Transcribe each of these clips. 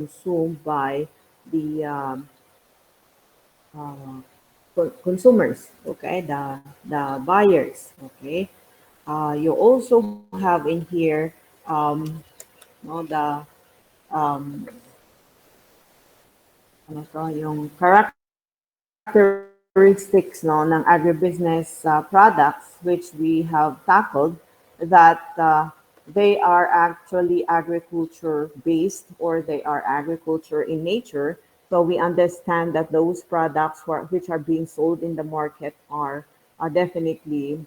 consumed by the uh, consumers, okay, the buyers, okay. You also have in here no, the um, ano to, yung characteristics no, ng agribusiness products which we have tackled that they are actually agriculture based or they are agriculture in nature. So we understand that those products which are being sold in the market are definitely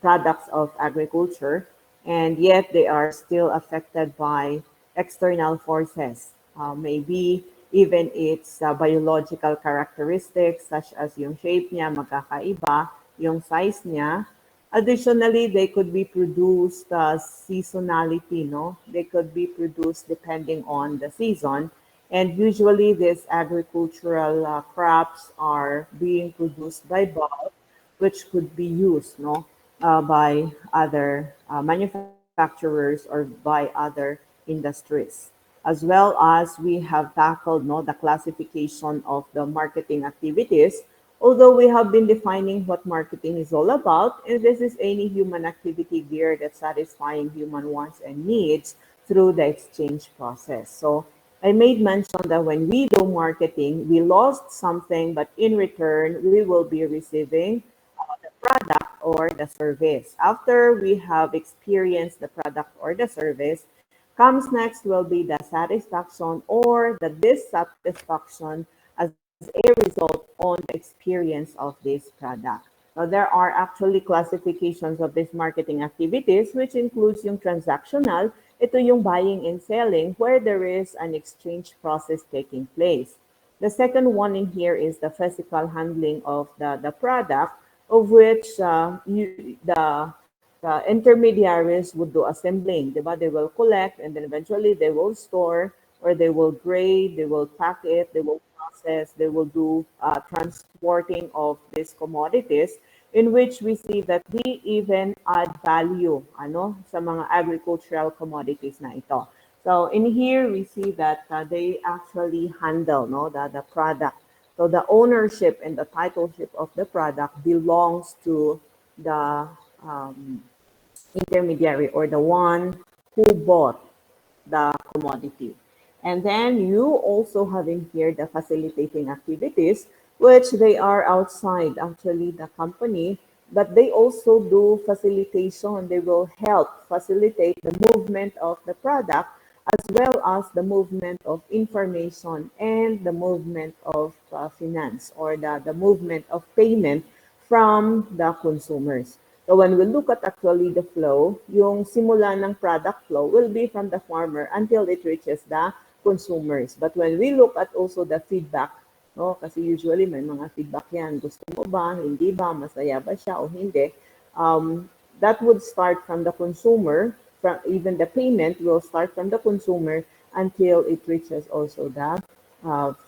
products of agriculture, and yet they are still affected by external forces. Maybe even its biological characteristics such as yung shape niya magkakaiba, yung size niya. Additionally, they could be produced seasonality, no? They could be produced depending on the season. And usually these agricultural crops are being produced by bulk, which could be used, no, by other manufacturers or by other industries. As well as we have tackled, no, the classification of the marketing activities. Although we have been defining what marketing is all about, and this is any human activity geared at satisfying human wants and needs through the exchange process. So I made mention that when we do marketing, we lost something, but in return, we will be receiving the product or the service. After we have experienced the product or the service, comes next will be the satisfaction or the dissatisfaction as a result on the experience of this product. Now, there are actually classifications of these marketing activities, which includes yung transactional, ito yung buying and selling, where there is an exchange process taking place. The second one in here is the physical handling of the product, of which the intermediaries would do assembling. Diba? They will collect and then eventually they will store or they will grade, they will pack it, they will process, they will do transporting of these commodities, in which we see that we even add value sa mga agricultural commodities na ito. So in here, we see that they actually handle the product. So the ownership and the titleship of the product belongs to the intermediary or the one who bought the commodity. And then you also have in here the facilitating activities, which they are outside actually the company, but they also do facilitation. They will help facilitate the movement of the product as well as the movement of information and the movement of finance or the movement of payment from the consumers. So when we look at actually the flow, yung simula ng product flow will be from the farmer until it reaches the consumers. But when we look at also the feedback, no, kasi usually may mga feedback yan, gusto mo ba, hindi ba, masaya ba siya o hindi, that would start from the consumer, from even the payment will start from the consumer until it reaches also the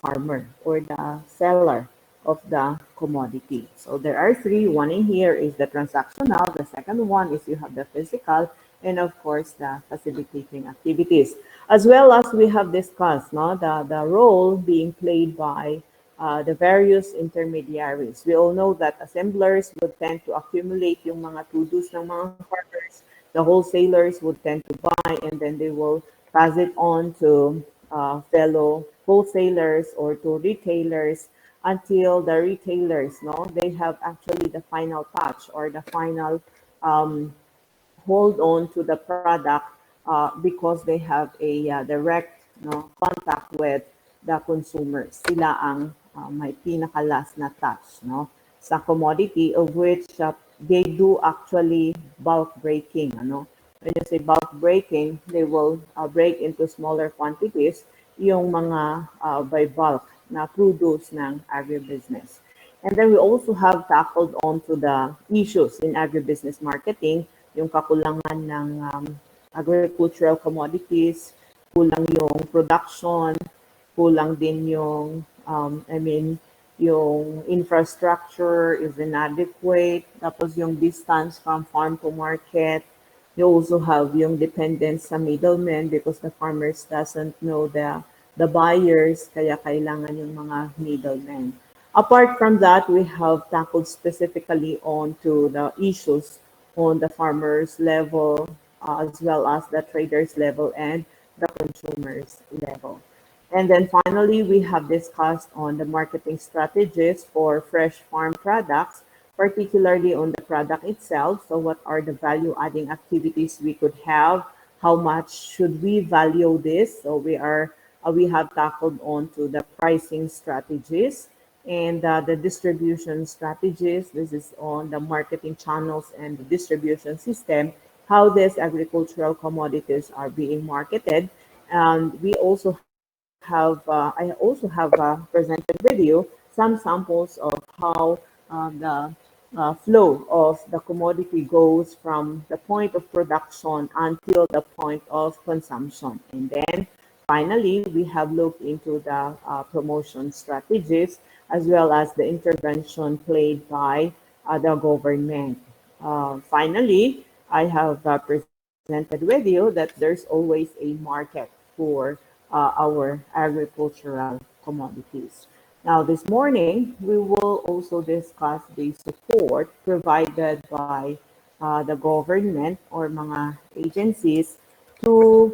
farmer or the seller of the commodity. So there are three. One in here is the transactional. The second one is you have the physical, and of course the facilitating activities. As well as we have discussed, no, the role being played by the various intermediaries. We all know that assemblers would tend to accumulate yung mga produce ng mga farmers. The wholesalers would tend to buy and then they will pass it on to fellow wholesalers or to retailers until the retailers, no, they have actually the final touch or the final hold on to the product because they have a direct contact with the consumers. Sila ang may pinaka-last na touch sa commodity, of which they do actually bulk breaking. When you say bulk breaking, they will break into smaller quantities yung mga by bulk na produce ng agribusiness. And then we also have tackled on to the issues in agribusiness marketing, yung kakulangan ng agricultural commodities, kulang yung production, kulang din yung, yung infrastructure is inadequate, tapos yung distance from farm to market. You also have yung dependence sa middlemen because the farmers doesn't know the buyers, kaya kailangan yung mga middlemen. Apart from that, we have tackled specifically on to the issues on the farmers level, as well as the traders level and the consumers level. And then finally, we have discussed on the marketing strategies for fresh farm products, particularly on the product itself. So what are the value adding activities we could have? How much should we value this? So we have tackled on to the pricing strategies and the distribution strategies. This is on the marketing channels and the distribution system, how these agricultural commodities are being marketed. And we also I also have presented with you some samples of how the flow of the commodity goes from the point of production until the point of consumption. And then finally, we have looked into the promotion strategies as well as the intervention played by the government. Finally, I have presented with you that there's always a market for our agricultural commodities. Now, this morning, we will also discuss the support provided by the government or mga agencies to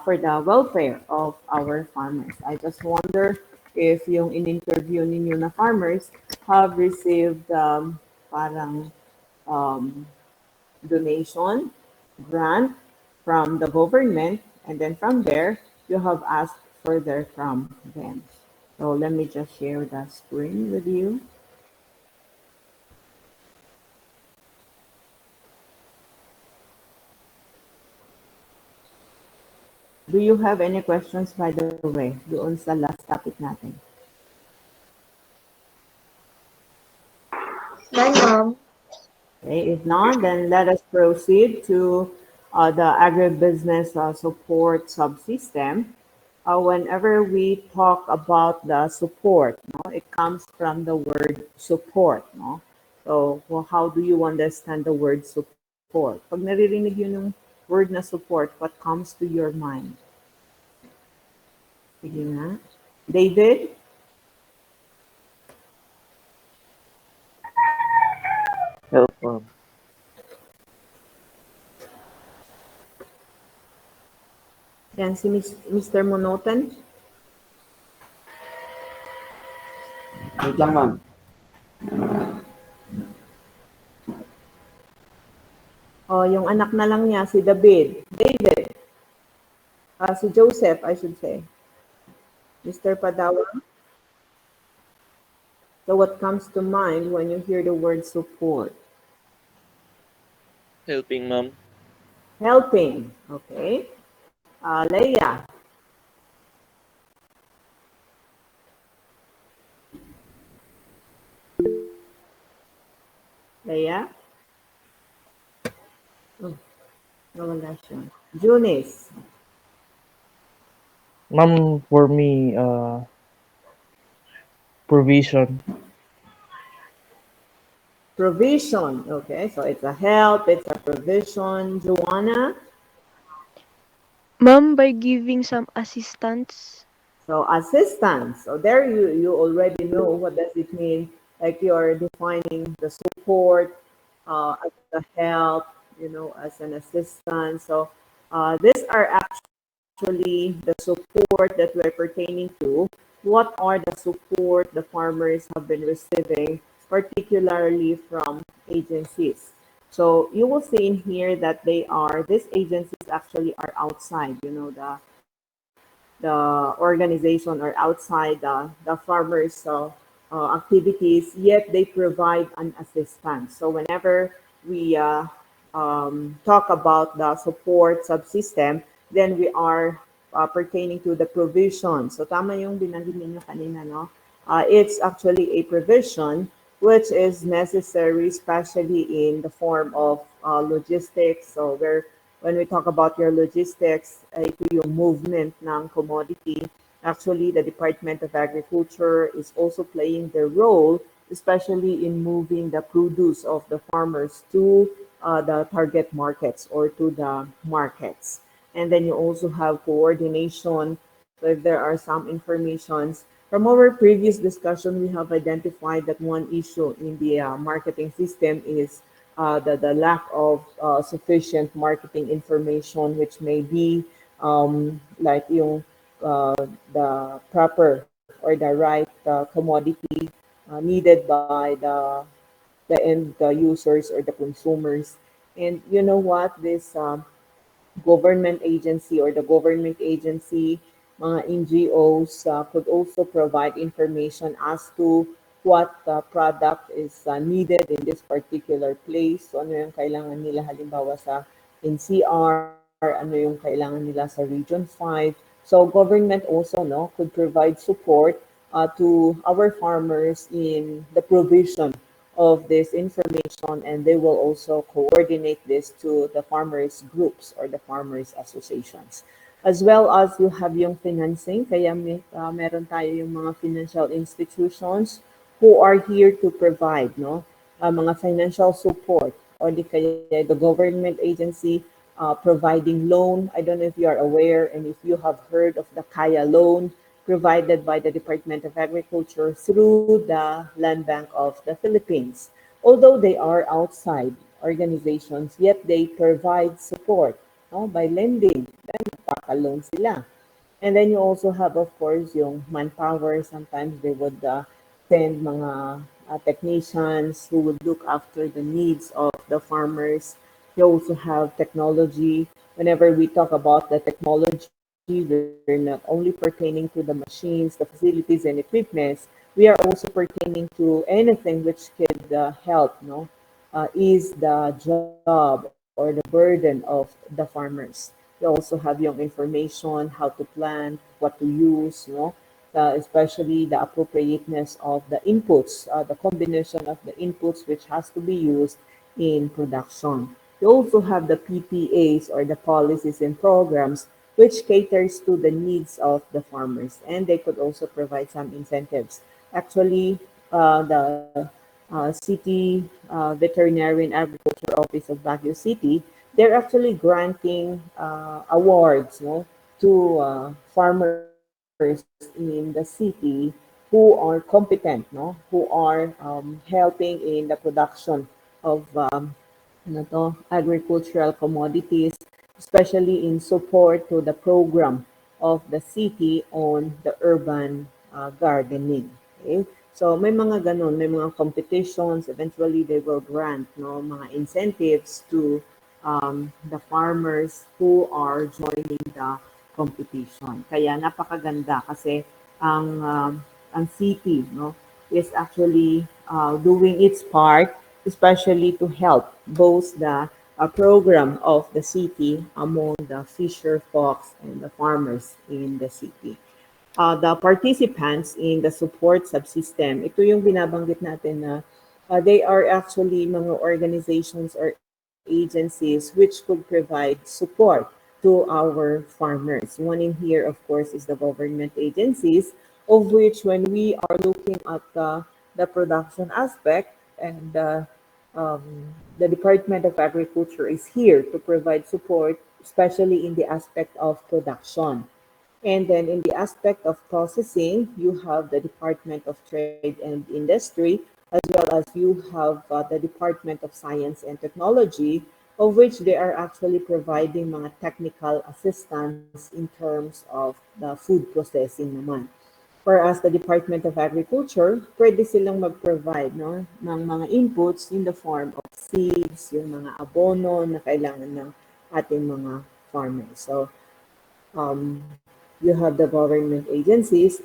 for the welfare of our farmers. I just wonder if yung in-interview ninyo na farmers have received parang um, donation, grant from the government, and then from there, you have asked further from them. So let me just share the screen with you. Do you have any questions, by the way, doon sa last topic natin? None, ma'am. Okay, if not, then let us proceed to the agribusiness support subsystem. Whenever we talk about the support, no, it comes from the word support. No? So, well, how do you understand the word support? Pag naririnig yun yung word na support, what comes to your mind? Sige nga. David? Help, ma'am. Yan si Mr. Monotan. Wait lang, ma'am. O, yung anak na lang niya, si David. David. Si Joseph, I should say. Mr. Padawa. So what comes to mind when you hear the word support? Helping, ma'am. Helping. Okay. Leia. Leia? Oh, nawala siya. Junice. Ma'am, for me, provision. Provision. Okay, so it's a help, it's a provision. Joanna? Ma'am, by giving some assistance. So assistance. So there you already know what does it mean. Like you're defining the support as a help, as an assistance. So these are actually the support that we're pertaining to. What are the support the farmers have been receiving, particularly from agencies? So you will see in here that these agencies actually are outside, the organization or outside the farmers activities, yet they provide an assistance. So whenever we talk about the support subsystem, then we are pertaining to the provision. So tama yung binanggit ninyo kanina, no? It's actually a provision which is necessary, especially in the form of logistics. So when we talk about your logistics, ito yung movement ng commodity. Actually, the Department of Agriculture is also playing their role, especially in moving the produce of the farmers to the target markets or to the markets. And then you also have coordination So if there are some informations from our previous discussion, we have identified that one issue in the marketing system is the lack of sufficient marketing information, which may be like yung the proper or the right commodity needed by the end users or the consumers. And you know what? This government agency or the government agency, mga NGOs could also provide information as to what product is needed in this particular place. So ano yung kailangan nila halimbawa sa NCR, ano yung kailangan nila sa Region 5. So government also could provide support to our farmers in the provision of this information, and they will also coordinate this to the farmers groups or the farmers associations. As well as you have yung financing, kaya meron tayo yung mga financial institutions who are here to provide mga financial support, or di kaya the government agency providing loan. I don't know if you are aware and if you have heard of the Kaya loan provided by the Department of Agriculture through the Land Bank of the Philippines. Although they are outside organizations, yet they provide support by lending. Then nagpapa-loan sila. And then you also have, of course, yung manpower. Sometimes they would send mga technicians who would look after the needs of the farmers. You also have technology. Whenever we talk about the technology, we're not only pertaining to the machines, the facilities, and equipments. We are also pertaining to anything which could help, ease the job or the burden of the farmers. You also have yung information, how to plant, what to use, especially the appropriateness of the inputs, the combination of the inputs which has to be used in production. You also have the PPAs or the policies and programs which caters to the needs of the farmers, and they could also provide some incentives. Actually, the City Veterinary and Agriculture Office of Baguio City, they're actually granting awards to farmers in the city who are competent, who are helping in the production of agricultural commodities, especially in support to the program of the city on the urban gardening. Okay? So may mga ganun, may mga competitions, eventually they will grant mga incentives to the farmers who are joining the competition. Kaya napakaganda kasi ang city is actually doing its part, especially to help both the program of the city among the fisher folks and the farmers in the city. The participants in the support subsystem, ito yung binabanggit natin na they are actually mga organizations or agencies which could provide support to our farmers. One in here, of course, is the government agencies, of which when we are looking at the production aspect, and the Department of Agriculture is here to provide support, especially in the aspect of production. And then in the aspect of processing, you have the Department of Trade and Industry, as well as you have the Department of Science and Technology, of which they are actually providing mga technical assistance in terms of the food processing naman. Whereas the Department of Agriculture, pwede silang mag-provide ng mga inputs in the form of seeds, yung mga abono na kailangan ng ating mga farmers. So you have the government agencies,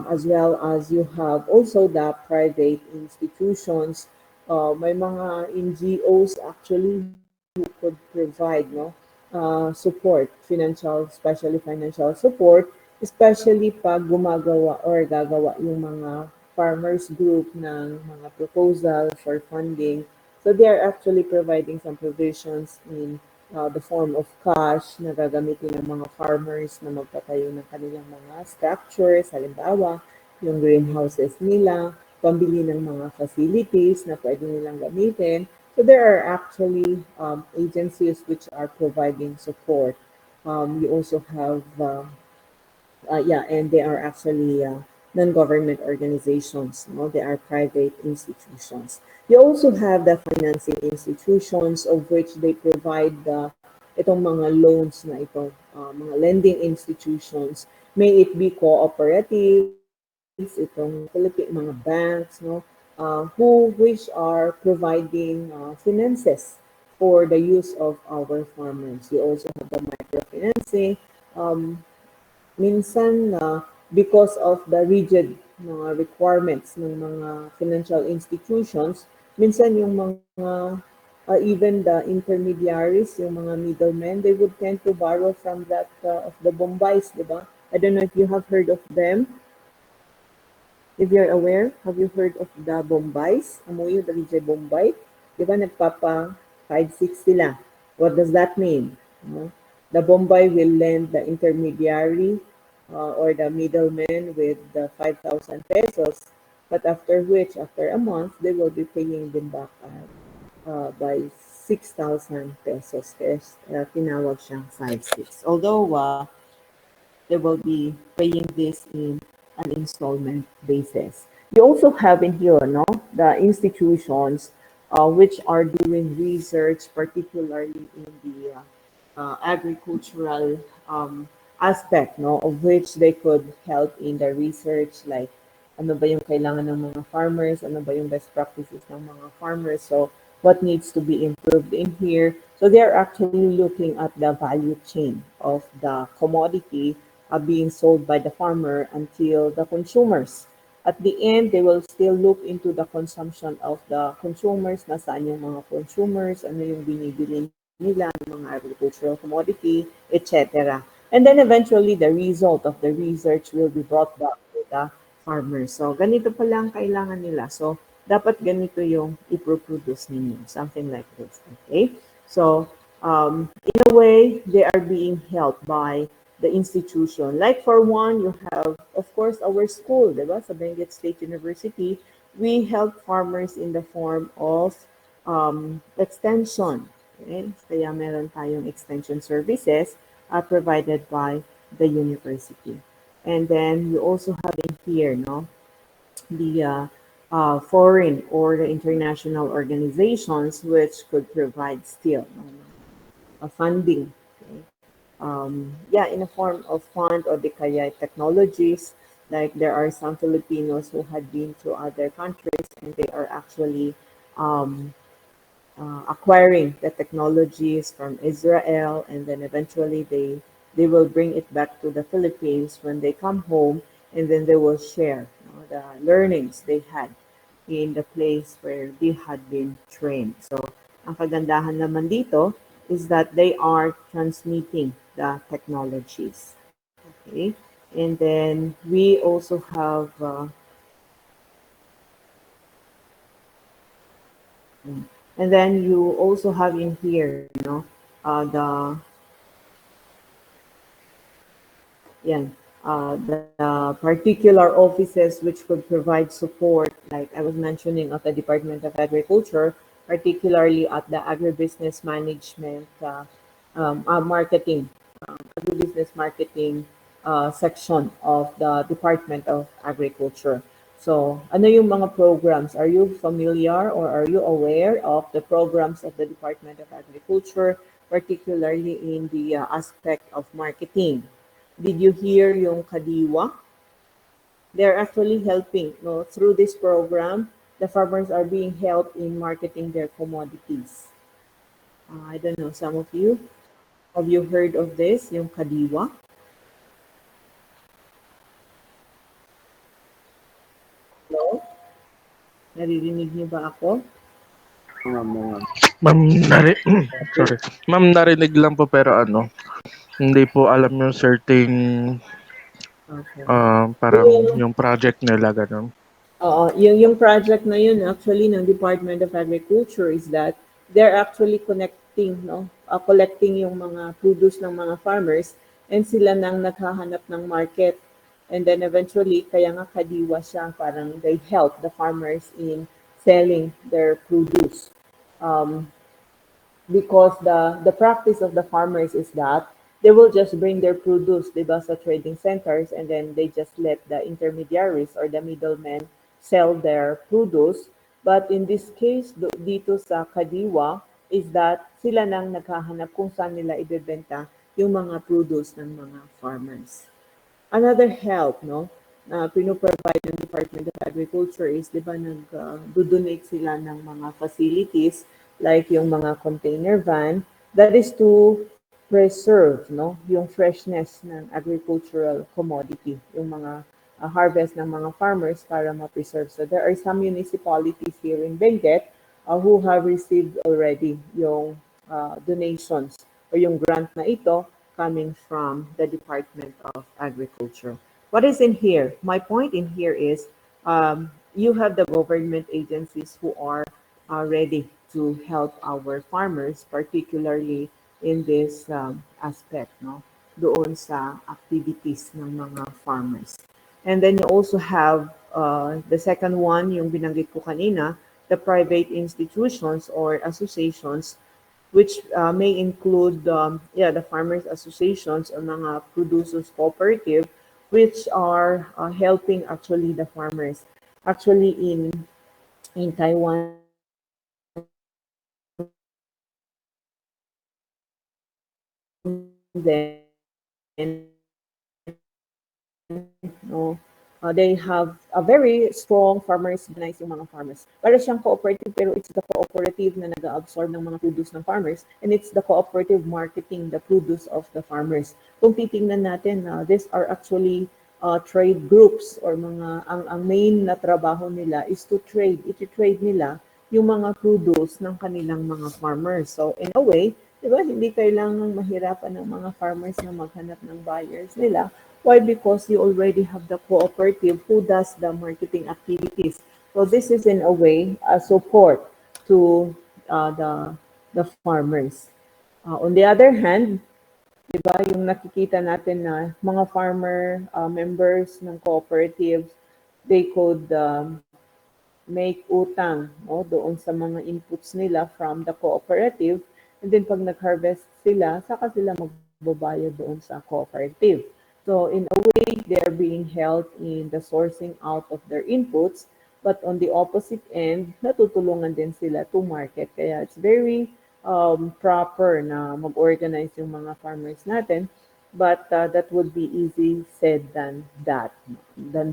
as well as you have also the private institutions. May mga NGOs actually who could provide support, financial, especially financial support, especially pag gumagawa or gagawa yung mga farmers group ng mga proposal for funding. So they are actually providing some provisions in the form of cash na gagamitin ng mga farmers na magtatayo ng kanilang mga structures, halimbawa, yung greenhouses nila, pambili ng mga facilities na pwede nilang gamitin. So there are actually agencies which are providing support. You also have Yeah, and they are actually non-government organizations. No, they are private institutions. You also have the financing institutions of which they provide itong mga loans na ito, mga lending institutions. May it be cooperatives, itong Philippine mga banks, no, who which are providing finances for the use of our farmers. You also have the microfinancing. Um, Minsan because of the rigid mga requirements ng mga financial institutions, minsan yung mga even the intermediaries, yung mga middlemen, they would tend to borrow from that of the Bombays, di ba? I don't know if you have heard of them. If you're aware, have you heard of the Bombays? Amoy yung DJ Bombay? Di ba nagpapa 5-6 sila? What does that mean? No? The Bombay will lend the intermediary or the middleman with the 5,000 pesos. But after which, after a month, they will be paying them back by 6,000 pesos. Kaya tinawag siyang 5-6. Although they will be paying this in an installment basis. You also have in here, no, the institutions which are doing research, particularly in the agricultural aspect, no, of which they could help in the research, like ano ba yung kailangan ng mga farmers, ano ba yung best practices ng mga farmers, so what needs to be improved in here. So they're actually looking at the value chain of the commodity being sold by the farmer until the consumers. At the end, they will still look into the consumption of the consumers, nasaan yung mga consumers, ano yung binibili nila, ng mga agricultural commodity, etc. And then eventually, the result of the research will be brought back to the farmers. So, ganito pala ang kailangan nila. So, dapat ganito yung iproproduce ninyo. Something like this. Okay? So, in a way, they are being helped by the institution. Like for one, you have, of course, our school, diba? Sa Benguet State University, we help farmers in the form of extension. Okay? Kaya meron tayong extension services provided by the university. And then you also have in here, no, the foreign or the international organizations which could provide still funding. Okay? Yeah, in a form of fund or the kaya technologies. Like there are some Filipinos who had been to other countries and they are actually um, acquiring the technologies from Israel, and then eventually they will bring it back to the Philippines when they come home, and then they will share, you know, the learnings they had in the place where they had been trained. So, ang kagandahan naman dito is that they are transmitting the technologies. Okay, and then we also have. And then you also have in here, you know, the yeah, the particular offices which could provide support, like I was mentioning, of the Department of Agriculture, particularly at the agribusiness management, marketing, agribusiness marketing section of the Department of Agriculture. So, ano yung mga programs? Are you familiar or are you aware of the programs of the Department of Agriculture, particularly in the aspect of marketing? Did you hear yung Kadiwa? They're actually helping, no, through this program. The farmers are being helped in marketing their commodities. I don't know, some of you, have you heard of this, yung Kadiwa? No? Naririnig niyo ba ako? Mga Ma'am, sorry. Ma'am, narinig lang po pero ano, hindi po alam yung certain Okay. parang Yung, yung project nila ganun. Oo, yung project na yun actually ng Department of Agriculture is that they're actually connecting, no? Collecting yung mga produce ng mga farmers and sila nang naghahanap ng market. And then eventually, kaya nga kadiwa siya, parang they help the farmers in selling their produce. Um, because the practice of the farmers is that they will just bring their produce, di ba, sa trading centers, and then they just let the intermediaries or the middlemen sell their produce. But in this case, dito sa Kadiwa, is that sila nang naghahanap kung saan nila ibebenta yung mga produce ng mga farmers. Another help, no, na pino-provide ng Department of Agriculture is, di ba, nag-donate sila ng mga facilities like yung mga container van that is to preserve, no, yung freshness ng agricultural commodity, yung mga harvest ng mga farmers para ma-preserve. So there are some municipalities here in Benguet who have received already yung donations o yung grant na ito coming from the Department of Agriculture. What is in here? My point in here is you have the government agencies who are ready to help our farmers, particularly in this aspect, no? Doon sa activities ng mga farmers. And then you also have the second one, yung binanggit ko kanina, the private institutions or associations which may include the farmers associations or mga producers cooperative which are helping actually the farmers. Actually in Taiwan then no, they have a very strong farmers organize yung mga farmers. Para siyang cooperative pero it's the cooperative na nag-absorb ng mga produce ng farmers and it's the cooperative marketing the produce of the farmers. Kung titingnan natin, these are actually trade groups or mga ang main na trabaho nila is to trade, iti-trade nila yung mga produce ng kanilang mga farmers. So in a way, di ba, hindi kailangang mahirapan ng mga farmers na maghanap ng buyers nila. Why? Because you already have the cooperative who does the marketing activities. So this is in a way a support to the farmers. On the other hand, di ba, yung nakikita natin na mga farmer members ng cooperatives, they could make utang, no, doon sa mga inputs nila from the cooperative. And then pag nag-harvest sila, saka sila magbabayad doon sa cooperative. So in a way, they are being helped in the sourcing out of their inputs. But on the opposite end, natutulungan din sila to market. Kaya it's very proper na mag-organize yung mga farmers natin. But that would be easy said than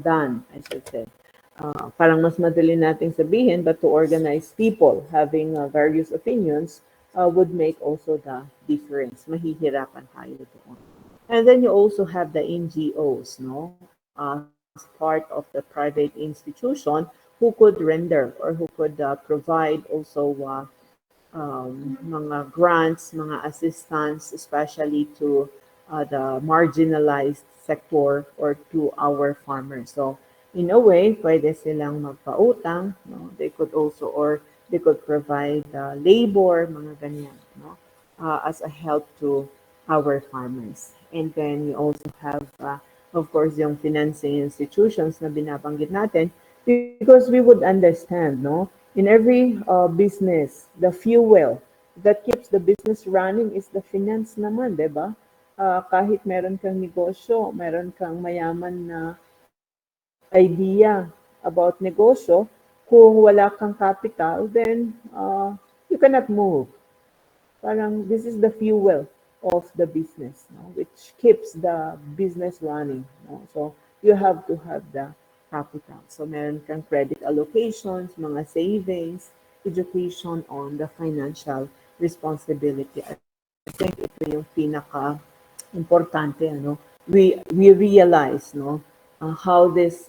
done, I should say. Parang mas madali nating sabihin, but to organize people having various opinions would make also the difference. Mahihirapan tayo doon. And then you also have the NGOs, no, as part of the private institution who could render or who could provide also mga grants, mga assistance, especially to the marginalized sector or to our farmers. So in a way, pwede silang magpautang, no? They could also, or they could provide labor, mga ganyan, no? As a help to our farmers. And then we also have, of course, yung financing institutions na binabanggit natin because we would understand, no? In every business, the fuel that keeps the business running is the finance naman, di ba? Kahit meron kang negosyo, meron kang mayaman na idea about negosyo, kung wala kang capital, then you cannot move. Parang this is the fuel of the business, no? Which keeps the business running. No? So you have to have the capital. So meron kang credit allocations, mga savings, education on the financial responsibility. I think ito yung pinaka-importante. Ano? We realize, no, how this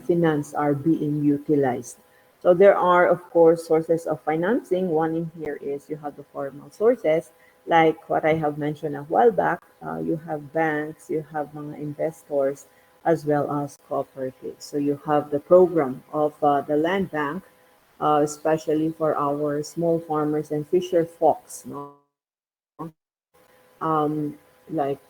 finance are being utilized. So there are, of course, sources of financing. One in here is you have the formal sources, like what I have mentioned a while back. You have banks, you have mga investors, as well as cooperatives. So you have the program of the land bank, especially for our small farmers and fisher folks. No, like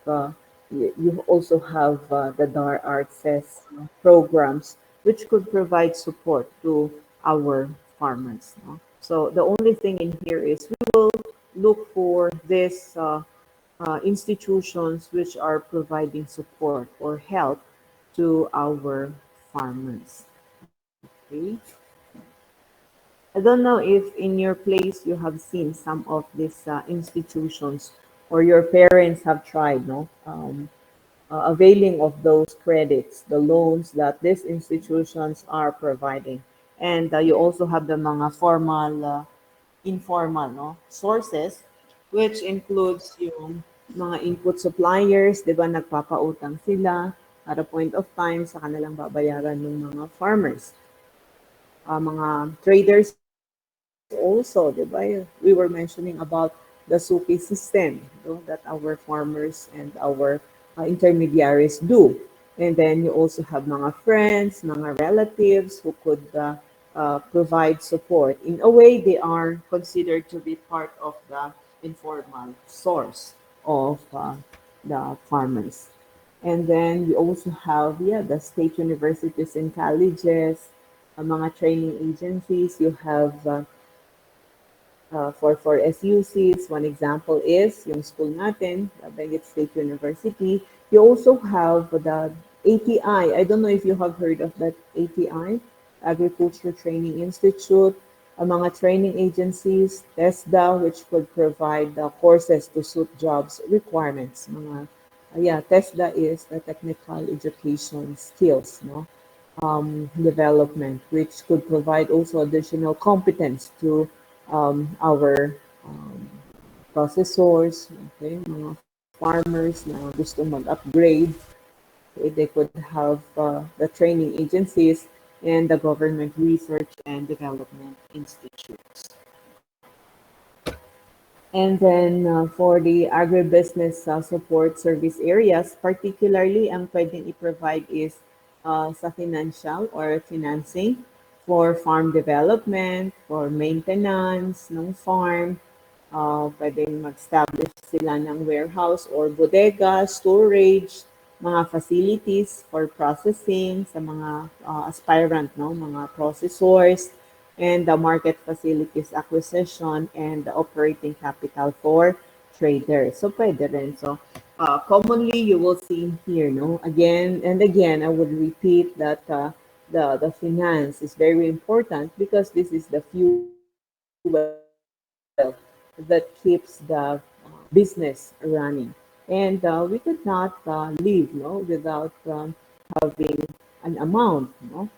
you also have the DAR access programs, which could provide support to our farmers. No? So the only thing in here is we will look for this institutions which are providing support or help to our farmers. Okay. I don't know if in your place you have seen some of these institutions or your parents have tried, no, availing of those credits, the loans that these institutions are providing. And you also have the mga formal, informal, no, sources, which includes yung mga input suppliers, di ba, nagpapautang sila at a point of time sa kanilang babayaran ng mga farmers. Mga traders also, di ba? We were mentioning about the suki system, that our farmers and our intermediaries do. And then you also have mga friends, mga relatives who could provide support. In a way, they are considered to be part of the informal source of the farmers. And then we also have, yeah, the state universities and colleges, mga training agencies. You have for SUCs, one example is yung school natin, the Benguet State University. You also have the ATI. I don't know if you have heard of that ATI, Agriculture Training Institute, mga training agencies, TESDA, which could provide the courses to suit jobs requirements. Yeah, TESDA is the technical education skills, no? Development, which could provide also additional competence to our processors, okay, mga farmers na gusto mag-upgrade. Okay, they could have the training agencies and the government research and development institutes. And then for the agribusiness support service areas, particularly ang pwedeng i-provide is sa financial or financing for farm development, for maintenance ng farm, pwedeng mag-establish sila ng warehouse or bodega, storage, mga facilities for processing sa mga aspirant, no, mga processors, and the market facilities acquisition and the operating capital for traders. So pwede rin. So commonly you will see here, no, again and again, I would repeat that the finance is very important because this is the fuel that keeps the business running. And we could not live, no, without having an amount, no.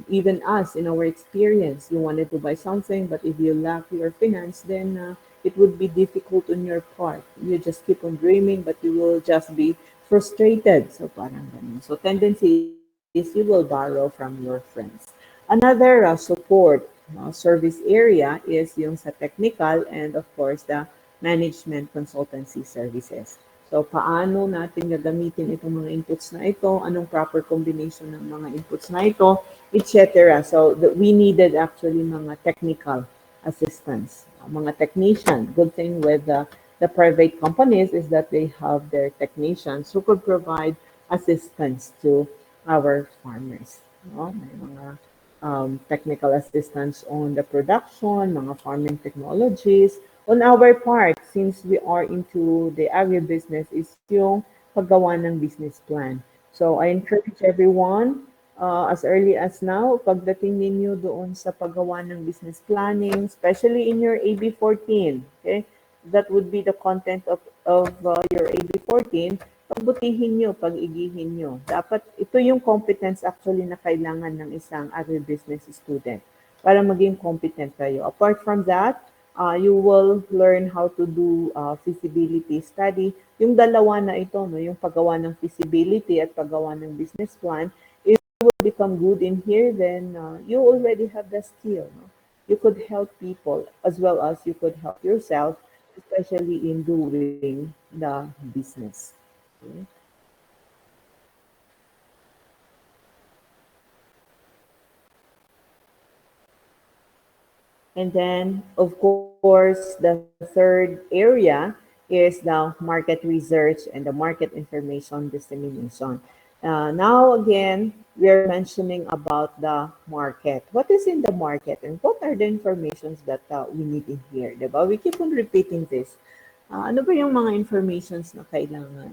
Even us, in our experience, you wanted to buy something, but if you lack your finance, then it would be difficult on your part. You just keep on dreaming, but you will just be frustrated. So parang ganun. So tendency is you will borrow from your friends. Another support service area is yung sa technical and of course the management consultancy services. So paano natin gagamitin itong mga inputs na ito, anong proper combination ng mga inputs na ito, etc. So we needed actually mga technical assistance, mga technician. Good thing with the private companies is that they have their technicians who could provide assistance to our farmers. No? May mga technical assistance on the production, mga farming technologies. On our part, since we are into the agribusiness, is yung paggawa ng business plan. So I encourage everyone, as early as now, pagdating ninyo doon sa paggawa ng business planning, especially in your AB14, okay? That would be the content of your AB14. Pagbutihin nyo, pag-igihin nyo. Dapat, ito yung competence actually na kailangan ng isang agribusiness student para maging competent kayo. Apart from that, you will learn how to do feasibility study. Yung dalawa na ito, no, yung paggawa ng feasibility at paggawa ng business plan, if you will become good in here, then you already have the skill. No? You could help people as well as you could help yourself, especially in doing the business. Okay? And then, of course, the third area is the market research and the market information dissemination. Now, again, we are mentioning about the market. What is in the market and what are the informations that we need in here? Diba? We keep on repeating this. Ano ba yung mga informations na kailangan?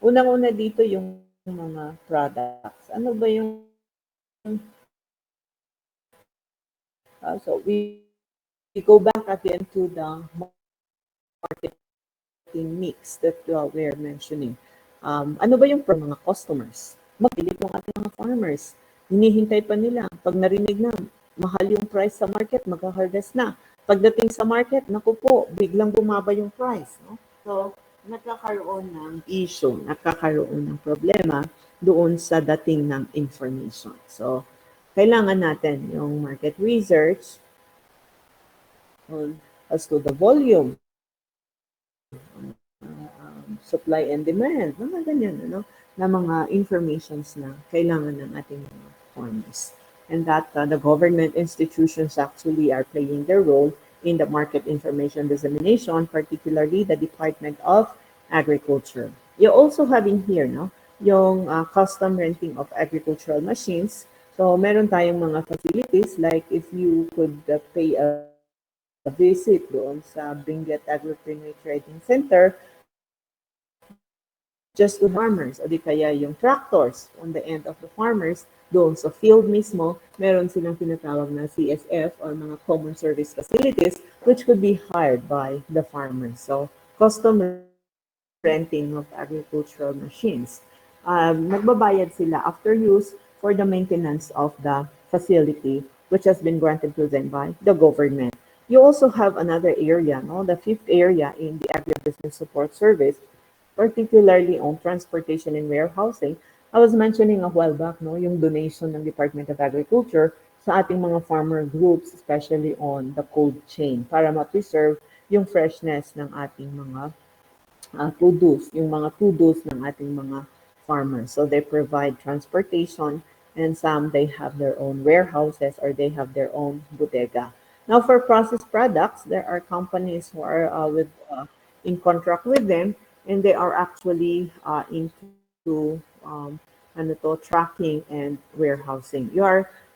Unang-una dito yung mga products. Ano ba yung so we go back again to the marketing mix that we're mentioning. Ano ba yung mga customers? Magpilit ng ating mga farmers. Hinihintay pa nila. Pag narinig na, mahal yung price sa market, magka-harvest na. Pagdating sa market, naku po, biglang bumaba yung price. No? So, nagkakaroon ng issue, nagkakaroon ng problema doon sa dating ng information. So, kailangan natin yung market research on as to the volume, supply and demand, mga ganyan, na mga informations na kailangan ng ating mga farmers. And that the government institutions actually are playing their role in the market information dissemination, particularly the Department of Agriculture. You also have in here, yung custom renting of agricultural machines. So, meron tayong mga facilities like if you could pay a visit doon sa Benguet Agri-Pinoy Trading Center, just to the farmers, o di kaya yung tractors on the end of the farmers, doon sa field mismo, meron silang tinatawag na CSF or mga common service facilities, which could be hired by the farmers. So, custom renting of agricultural machines. Nagbabayad sila after use for the maintenance of the facility, which has been granted to them by the government. You also have another area, the fifth area in the agribusiness support service, particularly on transportation and warehousing. I was mentioning a while back, yung donation ng Department of Agriculture sa ating mga farmer groups, especially on the cold chain, para ma-preserve yung freshness ng ating mga produce, yung mga produce ng ating mga farmers. So they provide transportation, and some they have their own warehouses or they have their own bodega. Now for processed products, there are companies who are in contract with them, and they are actually into tracking and warehousing.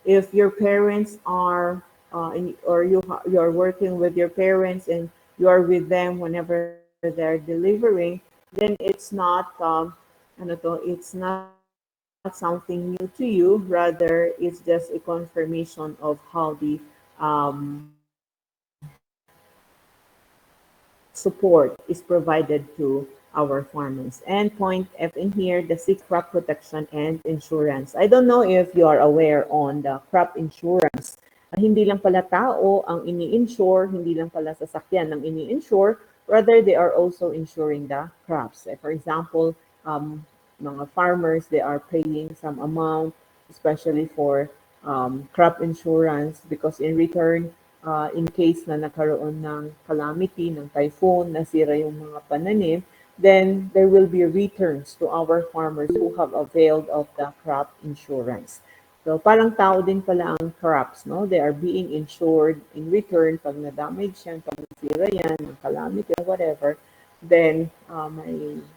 If your parents are or you're working with your parents and you are with them whenever they're delivering, then it's not it's not something new to you. Rather, it's just a confirmation of how the support is provided to our farmers. And point F in here, the sixth crop protection and insurance. I don't know if you are aware on the crop insurance. Hindi lang pala tao ang ini-insure, hindi lang pala sasakyan ang ini-insure, rather they are also insuring the crops. For example, mga farmers, they are paying some amount, especially for crop insurance, because in return, in case na nagkaroon ng calamity, ng typhoon, nasira yung mga pananim, then there will be returns to our farmers who have availed of the crop insurance. So parang tao din pala ang crops, no? They are being insured in return pag na-damage yan, pag nasira yan, ng calamity or whatever, then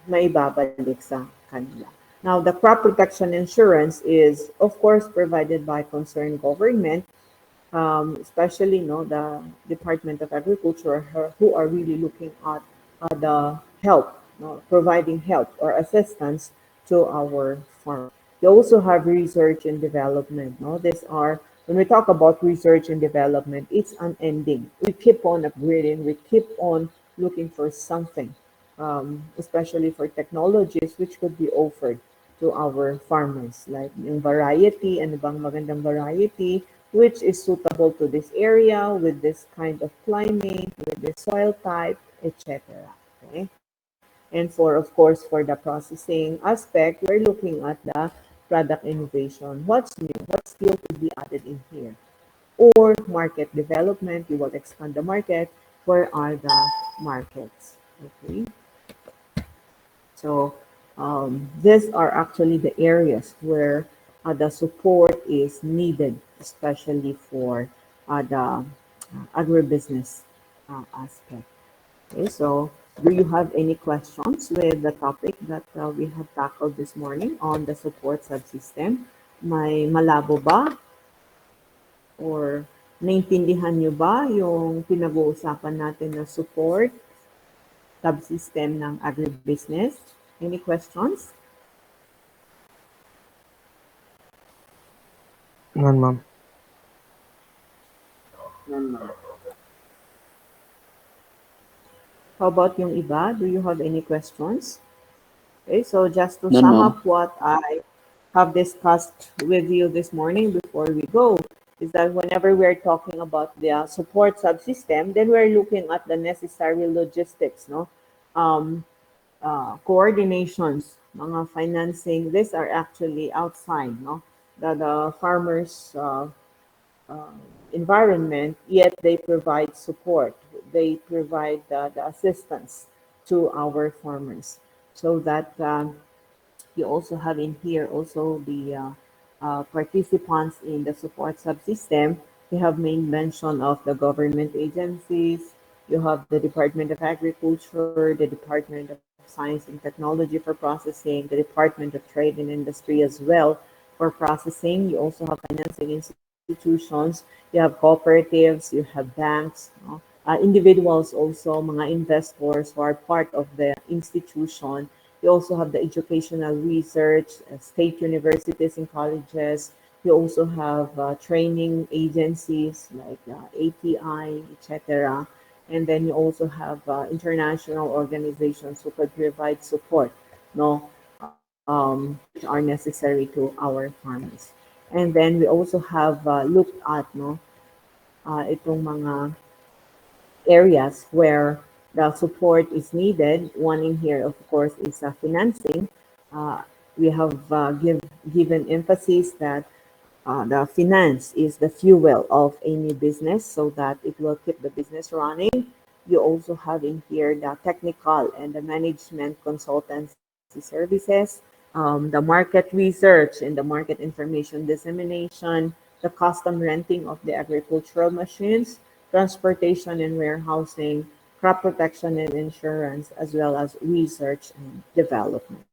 may babalik sa kanila. Now, the crop protection insurance is, of course, provided by concerned government, especially the Department of Agriculture, who are really looking at the help, providing help or assistance to our farmers. They also have research and development. When we talk about research and development, it's unending. We keep on upgrading, we keep on looking for something, especially for technologies which could be offered to our farmers, like yung variety, ano bang magandang variety, which is suitable to this area, with this kind of climate, with this soil type, etc. Okay? And of course, for the processing aspect, we're looking at the product innovation. What's new? What skill could be added in here? Or market development, you will expand the market. Where are the markets? Okay. So these are actually the areas where the support is needed, especially for the agribusiness aspect. Okay, so do you have any questions with the topic that we have tackled this morning on the support subsystem? May malabo ba? Or naintindihan nyo ba yung pinag-uusapan natin na support subsystem ng agribusiness. Any questions? None, ma'am. None, ma'am. How about yung iba? Do you have any questions? Okay, so just to None, sum ma'am. up what I have discussed with you this morning before we go, is that whenever we're talking about the support subsystem, then we're looking at the necessary logistics, no? Um, Coordinations, mga financing, these are actually outside, no? The farmers' uh, environment, yet they provide support. They provide the assistance to our farmers so that you also have in here also the participants in the support subsystem. You have made mention of the government agencies. You have the Department of Agriculture, the Department of Science and Technology for processing, the Department of Trade and Industry as well for processing. You also have financing institutions. You have cooperatives. You have banks. No? Individuals also, mga investors who are part of the institution. You also have the educational research, state universities and colleges. You also have training agencies like ATI, etc. And then you also have international organizations who could provide support, no, which are necessary to our farmers. And then we also have looked at, no, itong mga areas where the support is needed. One in here, of course, is financing. Uh, we have given emphasis that the finance is the fuel of any business so that it will keep the business running. You also have in here the technical and the management consultancy services, the market research and the market information dissemination, the custom renting of the agricultural machines, transportation and warehousing, crop protection and insurance, as well as research and development.